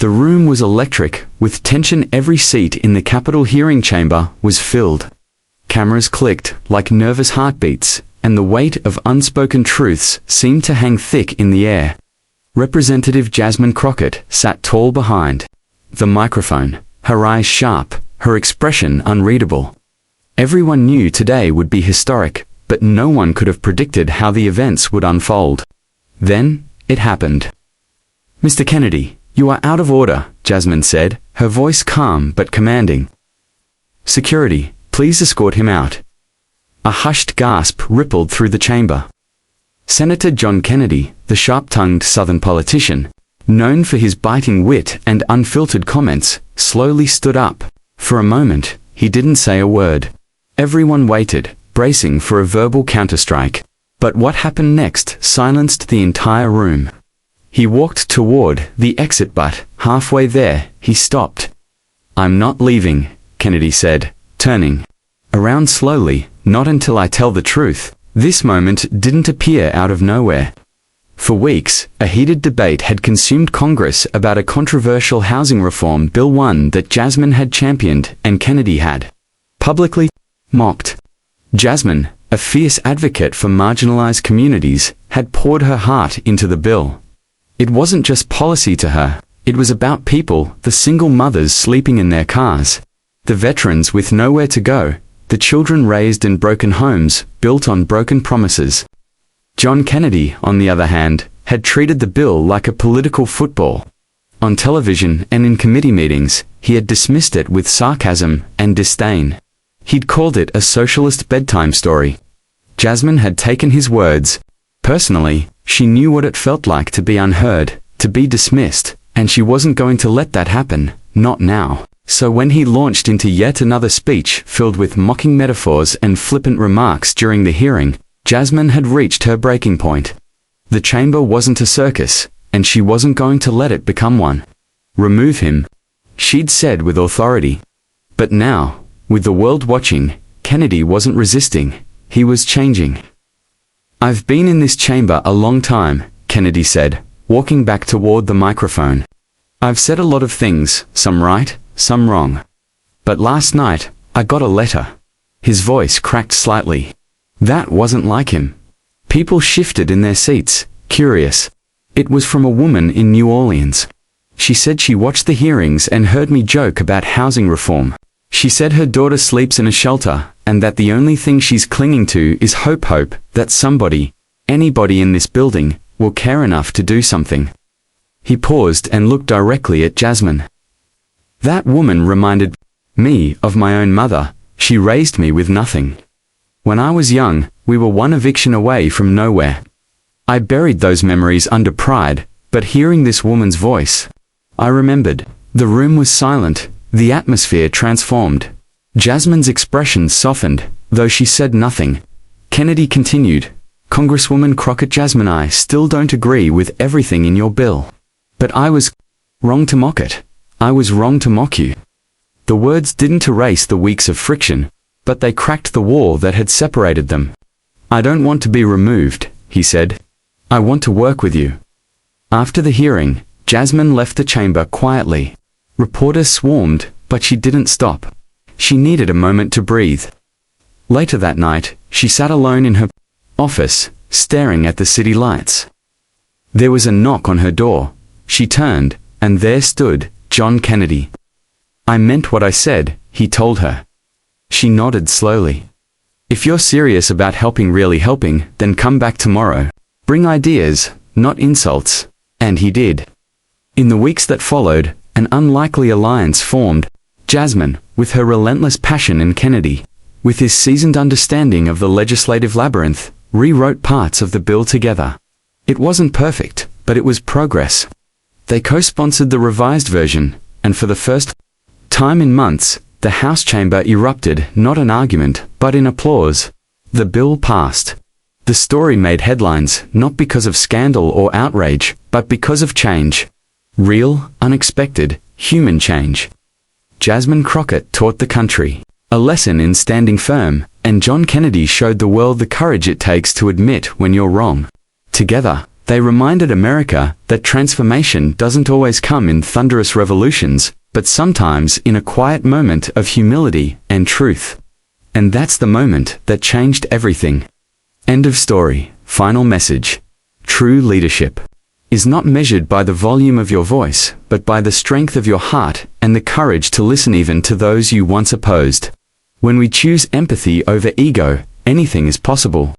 The room was electric, with tension. Every seat in the Capitol hearing chamber was filled. Cameras clicked like nervous heartbeats, and the weight of unspoken truths seemed to hang thick in the air. Representative Jasmine Crockett sat tall behind the microphone, her eyes sharp, her expression unreadable. Everyone knew today would be historic, but no one could have predicted how the events would unfold. Then, it happened. "Mr. Kennedy, you are out of order," Jasmine said, her voice calm but commanding. "Security, please escort him out." A hushed gasp rippled through the chamber. Senator John Kennedy, the sharp-tongued Southern politician, known for his biting wit and unfiltered comments, slowly stood up. For a moment, he didn't say a word. Everyone waited, bracing for a verbal counterstrike. But what happened next silenced the entire room. He walked toward the exit, but halfway there, he stopped. "I'm not leaving," Kennedy said, turning around slowly. "Not until I tell the truth." This moment didn't appear out of nowhere. For weeks, a heated debate had consumed Congress about a controversial housing reform bill, one that Jasmine had championed and Kennedy had publicly mocked. Jasmine, a fierce advocate for marginalized communities, had poured her heart into the bill. It wasn't just policy to her. It was about people, the single mothers sleeping in their cars, the veterans with nowhere to go, the children raised in broken homes, built on broken promises. John Kennedy, on the other hand, had treated the bill like a political football. On television and in committee meetings, he had dismissed it with sarcasm and disdain. He'd called it a socialist bedtime story. Jasmine had taken his words personally. She knew what it felt like to be unheard, to be dismissed, and she wasn't going to let that happen, not now. So when he launched into yet another speech filled with mocking metaphors and flippant remarks during the hearing, Jasmine had reached her breaking point. The chamber wasn't a circus, and she wasn't going to let it become one. "Remove him," she'd said with authority. But now, with the world watching, Kennedy wasn't resisting. He was changing. "I've been in this chamber a long time," Kennedy said, walking back toward the microphone. "I've said a lot of things, some right, some wrong. But last night, I got a letter." His voice cracked slightly. That wasn't like him. People shifted in their seats, curious. It was from a woman in New Orleans. She said she watched the hearings and heard me joke about housing reform. She said her daughter sleeps in a shelter, and that the only thing she's clinging to is hope that somebody, anybody in this building, will care enough to do something. He paused and looked directly at Jasmine. "That woman reminded me of my own mother. She raised me with nothing. When I was young, we were one eviction away from nowhere. I buried those memories under pride, but hearing this woman's voice, I remembered." The room was silent, the atmosphere transformed. Jasmine's expression softened, though she said nothing. Kennedy continued, "Congresswoman Crockett, Jasmine, I still don't agree with everything in your bill. But I was wrong to mock it. I was wrong to mock you." The words didn't erase the weeks of friction, but they cracked the wall that had separated them. "I don't want to be removed," he said. "I want to work with you." After the hearing, Jasmine left the chamber quietly. Reporters swarmed, but she didn't stop. She needed a moment to breathe. Later that night, she sat alone in her office, staring at the city lights. There was a knock on her door. She turned, and there stood John Kennedy. "I meant what I said," he told her. She nodded slowly. "If you're serious about helping, really helping, then come back tomorrow. Bring ideas, not insults." And he did. In the weeks that followed, an unlikely alliance formed. Jasmine, with her relentless passion, and Kennedy, with his seasoned understanding of the legislative labyrinth, rewrote parts of the bill together. It wasn't perfect, but it was progress. They co-sponsored the revised version, and for the first time in months, the House chamber erupted, not in argument, but in applause. The bill passed. The story made headlines, not because of scandal or outrage, but because of change. Real, unexpected, human change. Jasmine Crockett taught the country a lesson in standing firm, and John Kennedy showed the world the courage it takes to admit when you're wrong. Together, They reminded America that transformation doesn't always come in thunderous revolutions, but sometimes in a quiet moment of humility and truth. And that's the moment that changed everything. End of story. Final message. True leadership is not measured by the volume of your voice, but by the strength of your heart and the courage to listen even to those you once opposed. When we choose empathy over ego, anything is possible.